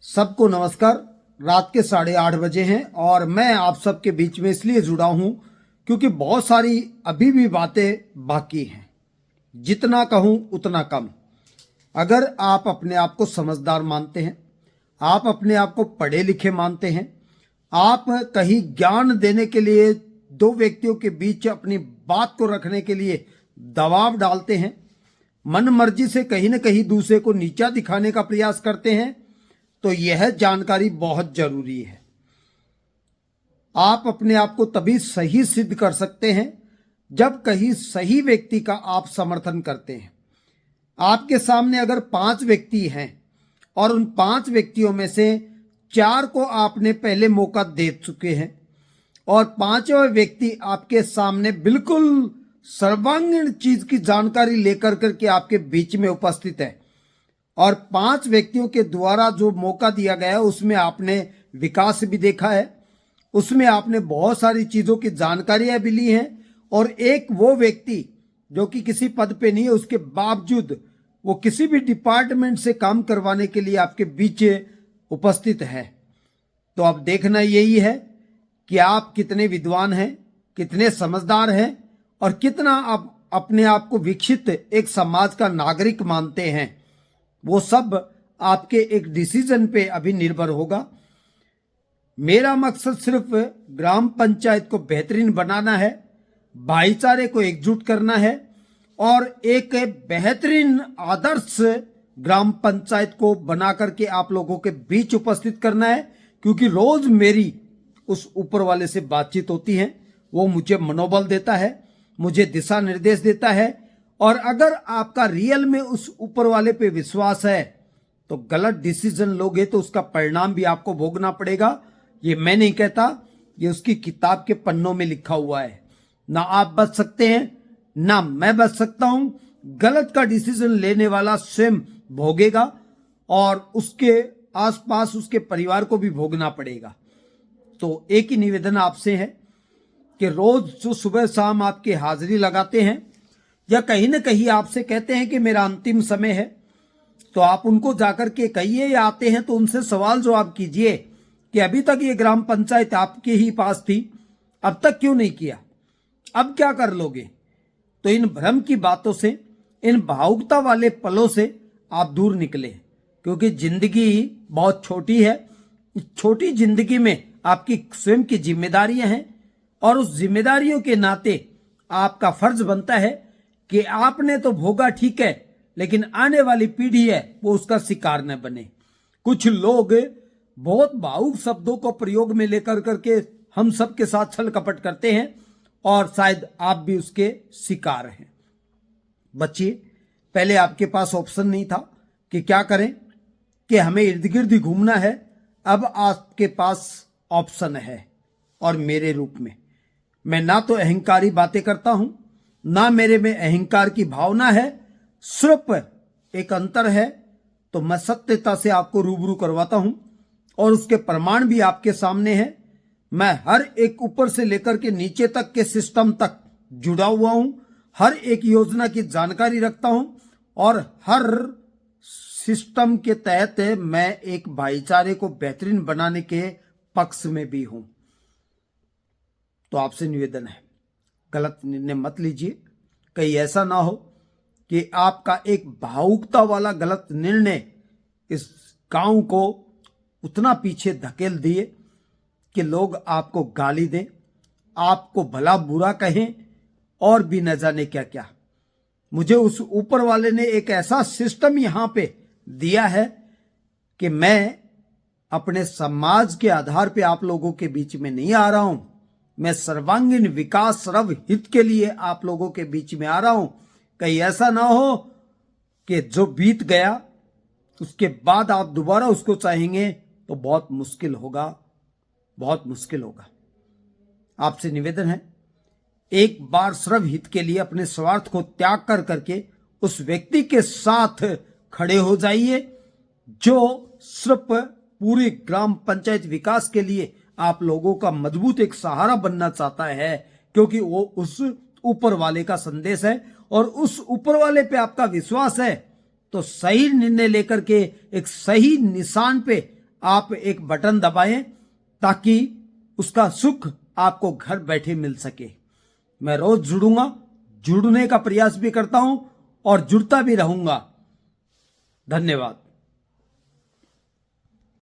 सबको नमस्कार। रात के 8:30 बजे हैं और मैं आप सबके बीच में इसलिए जुड़ा हूं क्योंकि बहुत सारी अभी भी बातें बाकी हैं। जितना कहूं उतना कम। अगर आप अपने आप को समझदार मानते हैं, आप अपने आप को पढ़े लिखे मानते हैं, आप कहीं ज्ञान देने के लिए दो व्यक्तियों के बीच अपनी बात को रखने के लिए दबाव डालते हैं, मन मर्जी से कहीं न कहीं दूसरे को नीचा दिखाने का प्रयास करते हैं, तो यह जानकारी बहुत जरूरी है। आप अपने आप को तभी सही सिद्ध कर सकते हैं जब कहीं सही व्यक्ति का आप समर्थन करते हैं। आपके सामने अगर 5 व्यक्ति हैं और उन 5 व्यक्तियों में से 4 को आपने पहले मौका दे चुके हैं और 5वां व्यक्ति आपके सामने बिल्कुल सर्वांगीण चीज की जानकारी लेकर करके आपके बीच में उपस्थित है और 5 व्यक्तियों के द्वारा जो मौका दिया गया है उसमें आपने विकास भी देखा है, उसमें आपने बहुत सारी चीजों की जानकारियां भी ली हैं और एक वो व्यक्ति जो कि किसी पद पे नहीं है, उसके बावजूद वो किसी भी डिपार्टमेंट से काम करवाने के लिए आपके बीच उपस्थित है। तो अब देखना यही है कि आप कितने विद्वान हैं, कितने समझदार हैं और कितना आप अपने आप को विकसित एक समाज का नागरिक मानते हैं। वो सब आपके एक डिसीजन पे अभी निर्भर होगा। मेरा मकसद सिर्फ ग्राम पंचायत को बेहतरीन बनाना है, भाईचारे को एकजुट करना है और एक बेहतरीन आदर्श ग्राम पंचायत को बना करके आप लोगों के बीच उपस्थित करना है। क्योंकि रोज मेरी उस ऊपर वाले से बातचीत होती है, वो मुझे मनोबल देता है, मुझे दिशा निर्देश देता है और अगर आपका रियल में उस ऊपर वाले पे विश्वास है तो गलत डिसीजन लोगे तो उसका परिणाम भी आपको भोगना पड़ेगा। ये मैं नहीं कहता, ये उसकी किताब के पन्नों में लिखा हुआ है। ना आप बच सकते हैं ना मैं बच सकता हूं। गलत का डिसीजन लेने वाला स्वयं भोगेगा और उसके आसपास उसके परिवार को भी भोगना पड़ेगा। तो एक ही निवेदन आपसे है कि रोज जो सुबह शाम आपकी हाजिरी लगाते हैं या कहीं न कहीं आपसे कहते हैं कि मेरा अंतिम समय है, तो आप उनको जाकर के कहिए या आते हैं तो उनसे सवाल जवाब कीजिए कि अभी तक ये ग्राम पंचायत आपके ही पास थी, अब तक क्यों नहीं किया, अब क्या कर लोगे। तो इन भ्रम की बातों से, इन भावुकता वाले पलों से आप दूर निकले, क्योंकि जिंदगी बहुत छोटी है। इस छोटी जिंदगी में आपकी स्वयं की जिम्मेदारियां हैं और उस जिम्मेदारियों के नाते आपका फर्ज बनता है कि आपने तो भोगा ठीक है, लेकिन आने वाली पीढ़ी है वो उसका शिकार न बने। कुछ लोग बहुत भावुक शब्दों को प्रयोग में लेकर करके हम सब के साथ छल कपट करते हैं और शायद आप भी उसके शिकार हैं। बच्चे, पहले आपके पास ऑप्शन नहीं था कि क्या करें, कि हमें इर्द गिर्द घूमना है। अब आपके पास ऑप्शन है और मेरे रूप में मैं ना तो अहंकारी बातें करता हूं, ना मेरे में अहंकार की भावना है, सिर्फ एक अंतर है। तो मैं सत्यता से आपको रूबरू करवाता हूं और उसके प्रमाण भी आपके सामने हैं। मैं हर एक ऊपर से लेकर के नीचे तक के सिस्टम तक जुड़ा हुआ हूं, हर एक योजना की जानकारी रखता हूं और हर सिस्टम के तहत मैं एक भाईचारे को बेहतरीन बनाने के पक्ष में भी हूं। तो आपसे निवेदन है, गलत निर्णय मत लीजिए। कहीं ऐसा ना हो कि आपका एक भावुकता वाला गलत निर्णय इस गांव को उतना पीछे धकेल दिए कि लोग आपको गाली दें, आपको भला बुरा कहें और भी न जाने क्या क्या। मुझे उस ऊपर वाले ने एक ऐसा सिस्टम यहां पे दिया है कि मैं अपने समाज के आधार पे आप लोगों के बीच में नहीं आ रहा हूं। मैं सर्वांगीण विकास सर्व हित के लिए आप लोगों के बीच में आ रहा हूं। कहीं ऐसा ना हो कि जो बीत गया उसके बाद आप दोबारा उसको चाहेंगे तो बहुत मुश्किल होगा, बहुत मुश्किल होगा। आपसे निवेदन है, एक बार सर्व हित के लिए अपने स्वार्थ को त्याग कर करके उस व्यक्ति के साथ खड़े हो जाइए जो सिर्फ पूरी ग्राम पंचायत विकास के लिए आप लोगों का मजबूत एक सहारा बनना चाहता है, क्योंकि वो उस ऊपर वाले का संदेश है और उस ऊपर वाले पे आपका विश्वास है। तो सही निर्णय लेकर के एक सही निशान पे आप एक बटन दबाएं ताकि उसका सुख आपको घर बैठे मिल सके। मैं रोज जुड़ूंगा, जुड़ने का प्रयास भी करता हूं और जुड़ता भी रहूंगा। धन्यवाद।